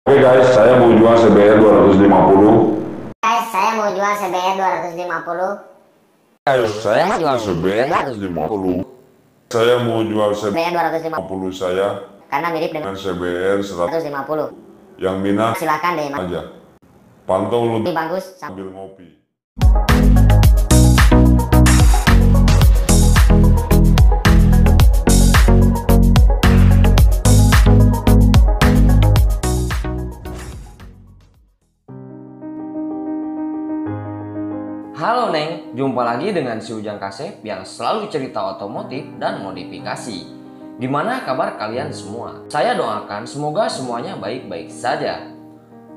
Oke guys, saya mau jual CBR 250. Guys, saya mau jual CBR 250. Guys, saya mau jual CBR 250. Saya mau jual CBR 250 CBR saya karena mirip dengan dengan CBR 150. Yang minat Silahkan deh, aja. Pantau lu lebih bagus. sambil ngopi. Halo Neng, jumpa lagi dengan si Ujang Kasep yang selalu cerita otomotif dan modifikasi. Gimana kabar kalian semua? Saya doakan semoga semuanya baik-baik saja.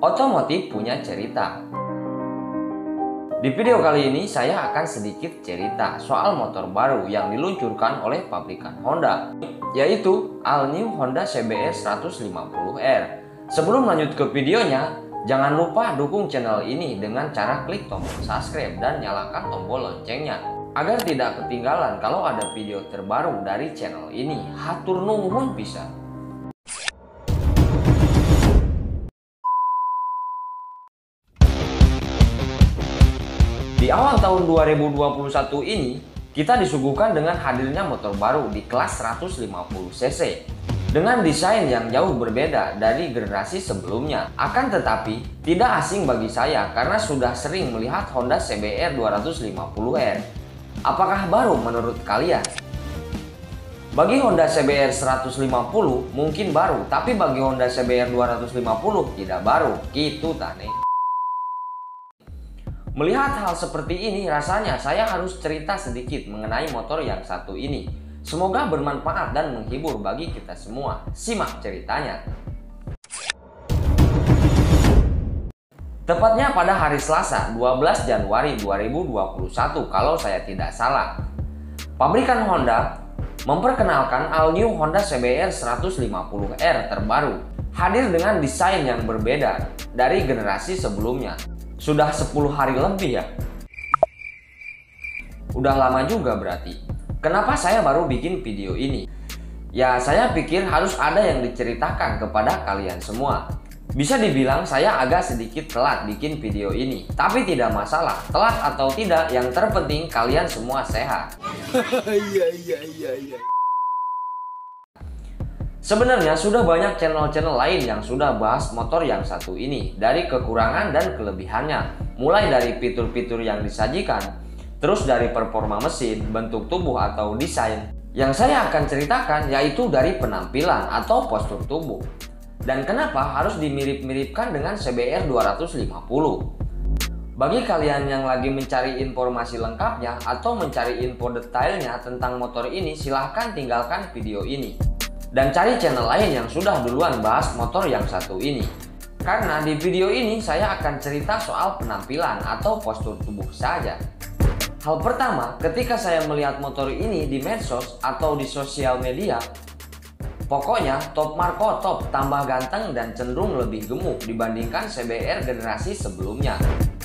Otomotif punya cerita. Di video kali ini saya akan sedikit cerita soal motor baru yang diluncurkan oleh pabrikan Honda, yaitu All New Honda CBR 150R. Sebelum lanjut ke videonya, jangan lupa dukung channel ini dengan cara klik tombol subscribe dan nyalakan tombol loncengnya agar tidak ketinggalan kalau ada video terbaru dari channel ini. Hatur nuhun pisan. Di awal tahun 2021 ini, kita disuguhkan dengan hadirnya motor baru di kelas 150cc. Dengan desain yang jauh berbeda dari generasi sebelumnya. Akan tetapi, tidak asing bagi saya karena sudah sering melihat Honda CBR 250R. Apakah baru menurut kalian? Bagi Honda CBR 150 mungkin baru, tapi bagi Honda CBR 250 tidak baru. Gitu tane. Melihat hal seperti ini, rasanya saya harus cerita sedikit mengenai motor yang satu ini. Semoga bermanfaat dan menghibur bagi kita semua. Simak ceritanya. Tepatnya pada hari Selasa, 12 Januari 2021 kalau saya tidak salah. Pabrikan Honda memperkenalkan All New Honda CBR 150R terbaru. Hadir dengan desain yang berbeda dari generasi sebelumnya. Sudah 10 hari lebih ya. Udah lama juga berarti. Kenapa saya baru bikin video ini? Ya, saya pikir harus ada yang diceritakan kepada kalian semua. Bisa dibilang saya agak sedikit telat bikin video ini. Tapi tidak masalah, telat atau tidak, yang terpenting kalian semua sehat. Iya. Sebenarnya sudah banyak channel-channel lain yang sudah bahas motor yang satu ini, dari kekurangan dan kelebihannya, mulai dari fitur-fitur yang disajikan, terus dari performa mesin, bentuk tubuh atau desain. Yang saya akan ceritakan yaitu dari penampilan atau postur tubuh. Dan kenapa harus dimirip-miripkan dengan CBR 250? Bagi kalian yang lagi mencari informasi lengkapnya atau mencari info detailnya tentang motor ini, silahkan tinggalkan video ini. Dan cari channel lain yang sudah duluan bahas motor yang satu ini. Karena di video ini saya akan cerita soal penampilan atau postur tubuh saja. Hal pertama, ketika saya melihat motor ini di medsos atau di sosial media, pokoknya top Marco top, tambah ganteng dan cenderung lebih gemuk dibandingkan CBR generasi sebelumnya.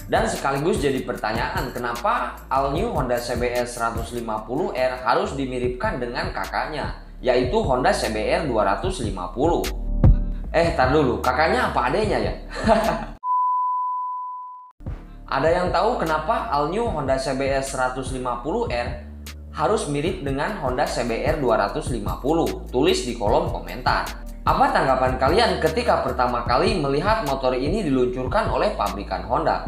Dan sekaligus jadi pertanyaan, kenapa All New Honda CBR 150R harus dimiripkan dengan kakaknya, yaitu Honda CBR 250. Tar dulu, kakaknya apa adanya ya? Ada yang tahu kenapa All New Honda CBR 150R harus mirip dengan Honda CBR 250? Tulis di kolom komentar. Apa tanggapan kalian ketika pertama kali melihat motor ini diluncurkan oleh pabrikan Honda?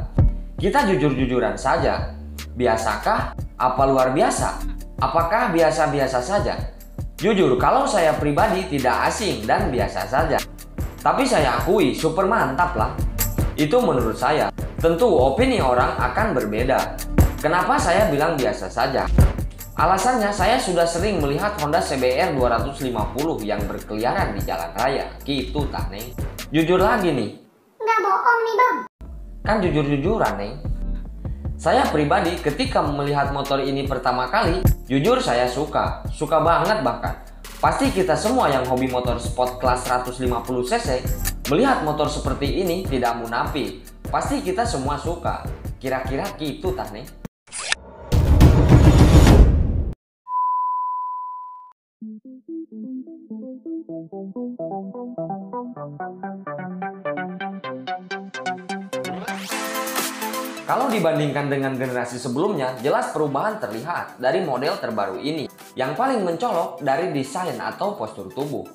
Kita jujur-jujuran saja. Biasakah? Apa luar biasa? Apakah biasa-biasa saja? Jujur, kalau saya pribadi tidak asing dan biasa saja. Tapi saya akui super mantap lah. Itu menurut saya. Tentu opini orang akan berbeda. Kenapa saya bilang biasa saja? Alasannya saya sudah sering melihat Honda CBR 250 yang berkeliaran di jalan raya. Gitu tak Neng? Jujur lagi nih. Nggak bohong nih bang. Kan jujur-jujuran Neng. Saya pribadi ketika melihat motor ini pertama kali, jujur saya suka banget bahkan. Pasti kita semua yang hobi motor sport kelas 150cc, melihat motor seperti ini tidak munafik. Pasti kita semua suka. Kira-kira gitu tah nih. Kalau dibandingkan dengan generasi sebelumnya, jelas perubahan terlihat dari model terbaru ini. Yang paling mencolok dari desain atau postur tubuh.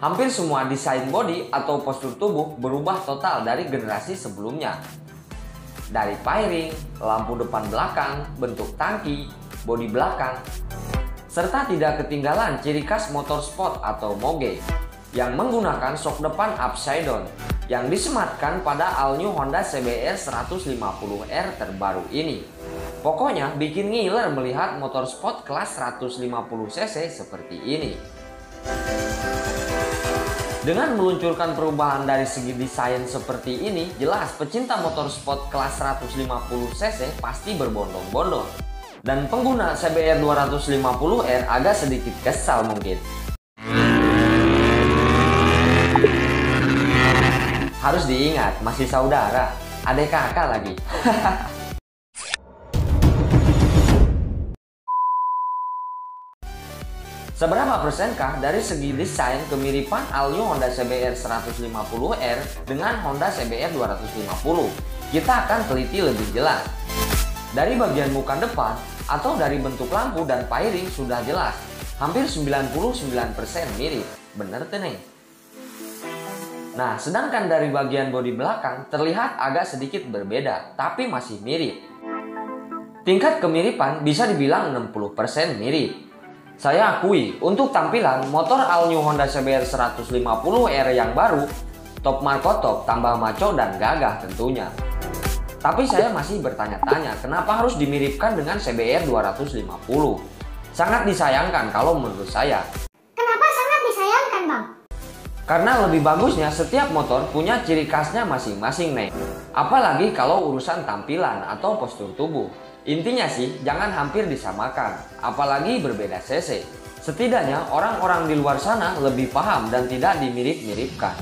Hampir semua desain bodi atau postur tubuh berubah total dari generasi sebelumnya. Dari fairing, lampu depan belakang, bentuk tangki, bodi belakang, serta tidak ketinggalan ciri khas motorsport atau moge yang menggunakan shock depan upside down yang disematkan pada all new Honda CBR 150R terbaru ini. Pokoknya bikin ngiler melihat motorsport kelas 150cc seperti ini. Dengan meluncurkan perubahan dari segi desain seperti ini, jelas pecinta motorsport kelas 150cc pasti berbondong-bondong. Dan pengguna CBR 250R agak sedikit kesal mungkin. Harus diingat, masih saudara, adik kakak lagi. Seberapa persenkah dari segi desain kemiripan all new Honda CBR 150R dengan Honda CBR 250? Kita akan teliti lebih jelas. Dari bagian muka depan atau dari bentuk lampu dan fairing sudah jelas. Hampir 99% mirip, bener tuh nih. Nah, sedangkan dari bagian bodi belakang terlihat agak sedikit berbeda, tapi masih mirip. Tingkat kemiripan bisa dibilang 60% mirip. Saya akui, untuk tampilan motor all new Honda CBR 150R yang baru, top marko top, tambah maco dan gagah tentunya. Tapi saya masih bertanya-tanya, kenapa harus dimiripkan dengan CBR 250? Sangat disayangkan kalau menurut saya. Kenapa sangat disayangkan, Bang? Karena lebih bagusnya setiap motor punya ciri khasnya masing-masing, Neng. Apalagi kalau urusan tampilan atau postur tubuh. Intinya sih, jangan hampir disamakan, apalagi berbeda cc. Setidaknya orang-orang di luar sana lebih paham dan tidak dimirip-miripkan.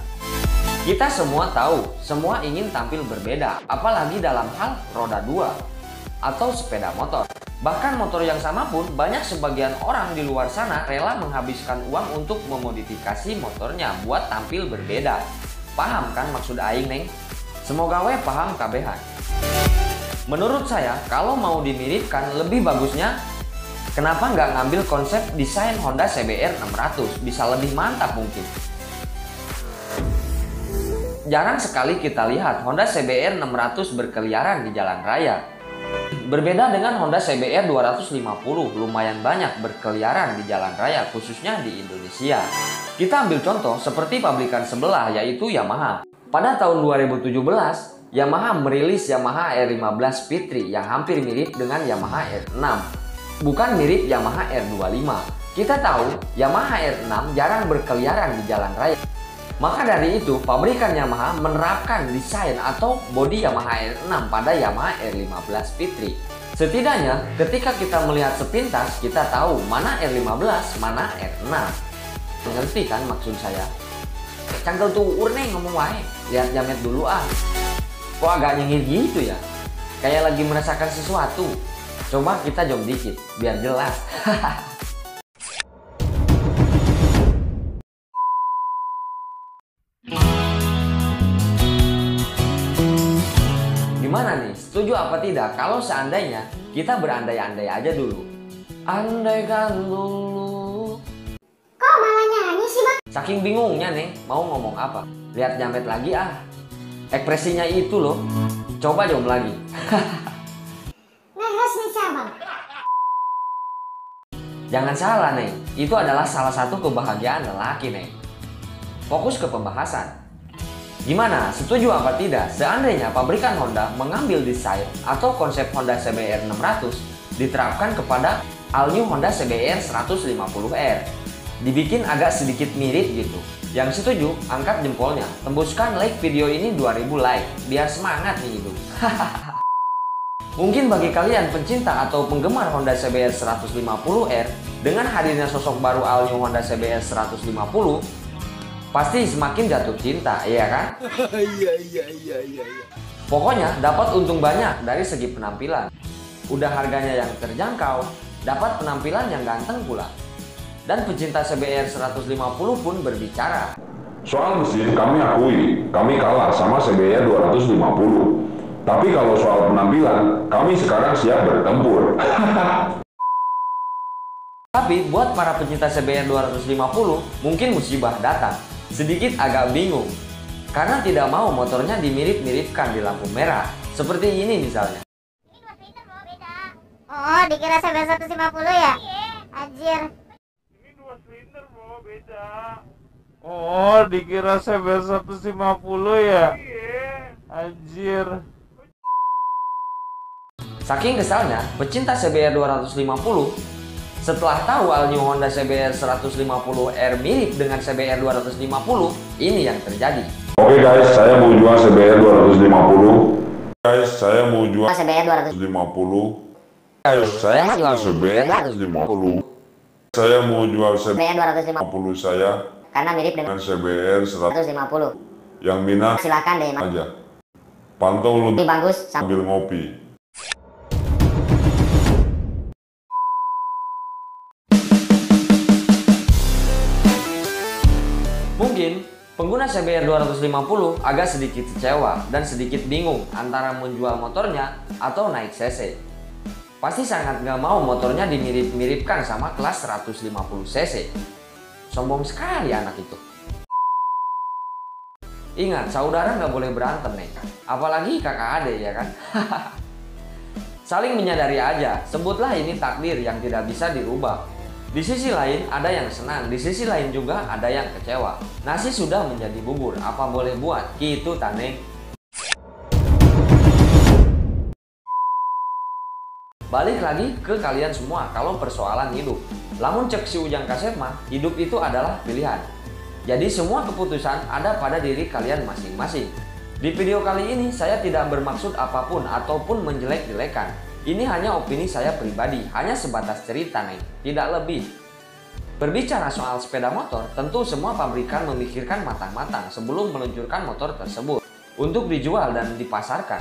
Kita semua tahu, semua ingin tampil berbeda, apalagi dalam hal roda 2 atau sepeda motor. Bahkan motor yang sama pun banyak sebagian orang di luar sana rela menghabiskan uang untuk memodifikasi motornya buat tampil berbeda. Paham kan maksud aing, Neng? Semoga we paham kabehan. Menurut saya, kalau mau dimiripkan lebih bagusnya, kenapa nggak ngambil konsep desain Honda CBR 600? Bisa lebih mantap mungkin. Jarang sekali kita lihat Honda CBR 600 berkeliaran di jalan raya. Berbeda dengan Honda CBR 250, lumayan banyak berkeliaran di jalan raya, khususnya di Indonesia. Kita ambil contoh seperti pabrikan sebelah, yaitu Yamaha. Pada tahun 2017, Yamaha merilis Yamaha R15 Fitri yang hampir mirip dengan Yamaha R6. Bukan mirip Yamaha R25. Kita tahu Yamaha R6 jarang berkeliaran di jalan raya. Maka dari itu, pabrikan Yamaha menerapkan desain atau bodi Yamaha R6 pada Yamaha R15 Fitri. Setidaknya, ketika kita melihat sepintas, kita tahu mana R15, mana R6. Ngerti kan maksud saya? Cangkel tuh urneng ngomong wae, lihat jamet dulu ah. Kok agak nyengir gitu ya? Kayak lagi merasakan sesuatu. Coba kita jom dikit, biar jelas. Gimana nih, setuju apa tidak kalau seandainya kita berandai-andai aja dulu? Andaikan dulu. Kok malah nyanyi sih, Bang? Saking bingungnya nih, mau ngomong apa? Lihat jamet lagi ah. Ekspresinya itu loh. Coba jom lagi. Ngehes nih, Bang. Jangan salah, Neng. Itu adalah salah satu kebahagiaan lelaki, Neng. Fokus ke pembahasan. Gimana? Setuju apa tidak? Seandainya pabrikan Honda mengambil desain atau konsep Honda CBR 600 diterapkan kepada all new Honda CBR 150R. Dibikin agak sedikit mirip gitu. Yang setuju, angkat jempolnya. Tembuskan like video ini 2000 like. Biar semangat nih hidup. Mungkin bagi kalian pencinta atau penggemar Honda CBR 150R, dengan hadirnya sosok baru all new Honda CBR 150, pasti semakin jatuh cinta, iya kan? Iya. Pokoknya dapat untung banyak dari segi penampilan. Udah harganya yang terjangkau, dapat penampilan yang ganteng pula. Dan pecinta CBR 150 pun berbicara. Soal mesin kami akui, kami kalah sama CBR 250. Tapi kalau soal penampilan, kami sekarang siap bertempur. Tapi buat para pecinta CBR 250, mungkin musibah datang. Sedikit agak bingung, karena tidak mau motornya dimirip-miripkan di lampu merah. Seperti ini misalnya. Oh, dikira CBR 150 ya? Anjir. Ini 2 silinder bro, beda. Oh, dikira CBR 150 ya? Anjir. Saking kesalnya, pecinta CBR 250 setelah tahu all new Honda CBR 150R mirip dengan CBR 250, ini yang terjadi. Oke guys, saya mau jual CBR 250. Guys, saya mau jual CBR 250. 250. Saya jual CBR 250. Saya mau jual CBR 250 CBR saya karena mirip dengan dengan CBR 150. yang minat Silakan deh, Mas. aja. Pantau lu Lebih bagus sambil ngopi. Mungkin pengguna CBR 250 agak sedikit kecewa dan sedikit bingung antara menjual motornya atau naik cc. Pasti sangat gak mau motornya dimirip-miripkan sama kelas 150 cc. Sombong sekali anak itu. Ingat, saudara nggak boleh berantem nih, apalagi kakak adik ya kan. Saling menyadari aja, sebutlah ini takdir yang tidak bisa dirubah. Di sisi lain ada yang senang, di sisi lain juga ada yang kecewa. Nasi sudah menjadi bubur, apa boleh buat, gitu taneng. Balik lagi ke kalian semua kalau persoalan hidup. Lamun cek si Ujang Kasep mah, hidup itu adalah pilihan. Jadi semua keputusan ada pada diri kalian masing-masing. Di video kali ini saya tidak bermaksud apapun ataupun menjelek-jelekan. Ini hanya opini saya pribadi, hanya sebatas cerita nih, tidak lebih. Berbicara soal sepeda motor, tentu semua pabrikan memikirkan matang-matang sebelum meluncurkan motor tersebut untuk dijual dan dipasarkan.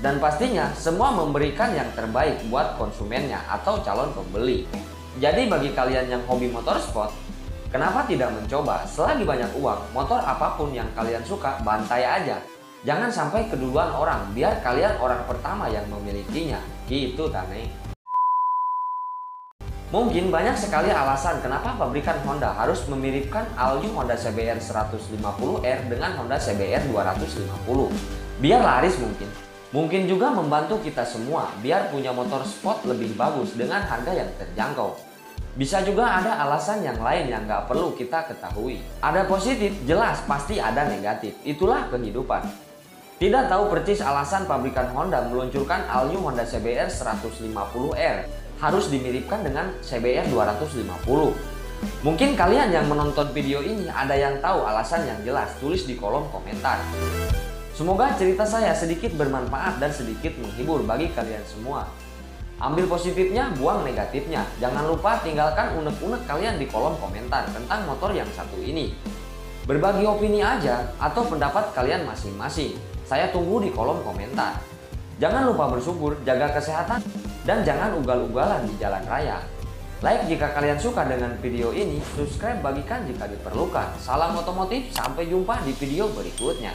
Dan pastinya semua memberikan yang terbaik buat konsumennya atau calon pembeli. Jadi bagi kalian yang hobi motorsport, kenapa tidak mencoba? Selagi banyak uang, motor apapun yang kalian suka, bantai aja. Jangan sampai keduluan orang, biar kalian orang pertama yang memilikinya. Gitu Taneng. Mungkin banyak sekali alasan kenapa pabrikan Honda harus memiripkan all new Honda CBR 150R dengan Honda CBR 250. Biar laris mungkin. Mungkin juga membantu kita semua biar punya motor sport lebih bagus dengan harga yang terjangkau. Bisa juga ada alasan yang lain yang nggak perlu kita ketahui. Ada positif, jelas pasti ada negatif. Itulah kehidupan. Tidak tahu persis alasan pabrikan Honda meluncurkan all new Honda CBR 150R harus dimiripkan dengan CBR 250. Mungkin kalian yang menonton video ini ada yang tahu alasan yang jelas, tulis di kolom komentar. Semoga cerita saya sedikit bermanfaat dan sedikit menghibur bagi kalian semua. Ambil positifnya, buang negatifnya. Jangan lupa tinggalkan unek-unek kalian di kolom komentar tentang motor yang satu ini. Berbagi opini aja atau pendapat kalian masing-masing. Saya tunggu di kolom komentar. Jangan lupa bersyukur, jaga kesehatan, dan jangan ugal-ugalan di jalan raya. Like jika kalian suka dengan video ini, subscribe bagikan jika diperlukan. Salam otomotif, sampai jumpa di video berikutnya.